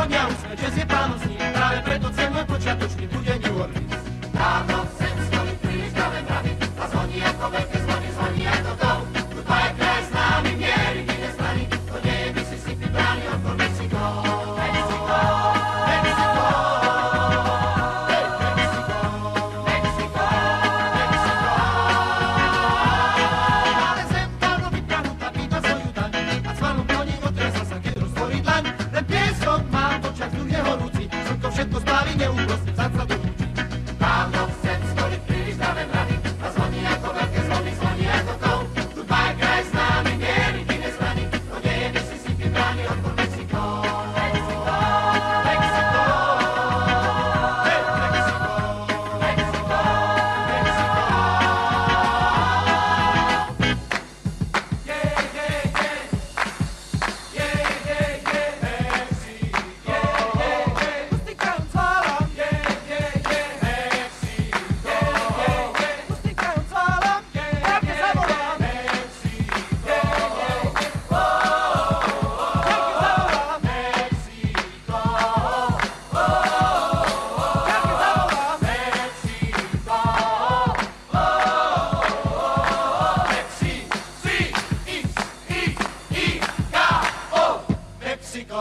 konia ósme, jazz je pánom s ním, práve preto cel môj počiatočný bude New Orleans. Ráno sem stojí príliš dále mravy, a zvoní ako veľké zvony, zvoní ako to. Hudba je kraj s nami, miery, iné strany, to nie je Mississippi, brány okolo Mexiko. Mexiko, Mexiko, hej, Mexiko, Mexiko, Mexiko. Ale zem dávno vyprahnutá, pýta svoju daň, a cvalom koní otresa sa, keď roztvorí dlaň. Len piesok má v očiach vzduch jeho rúci, slnko všetko spáli, neúprostne, vzad sa do lúči. Dávno sem stojí príliš dále mravy, a zvoní ako veľké zvony, zvoní ako to. Hudba je kraj s nami, miery, iné strany, to nie je Mississippi, brány odpor Mexiko. Mexiko, Mexiko, hej, Mexiko, Mexiko, Mexiko. Yeah, yeah, yeah. Yeah, yeah, yeah. Mexico. Yeah, yeah, yeah. Pusti cantalam. Yeah, yeah, yeah. Mexico. Yeah, yeah, yeah. Pusti cantalam. Yeah, yeah, yeah. Mexico. Yeah, yeah, yeah. Oh, cantalam. Mexico. Oh, cantalam. Mexico. Mexico,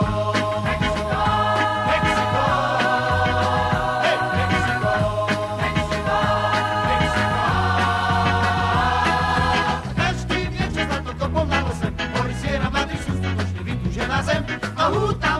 Mexico, Mexico, hey, Mexico, Mexico, Mexico. Každý vie, že za to kopom na nose, horí siera mladých sú skutočne vytúžená zem a húta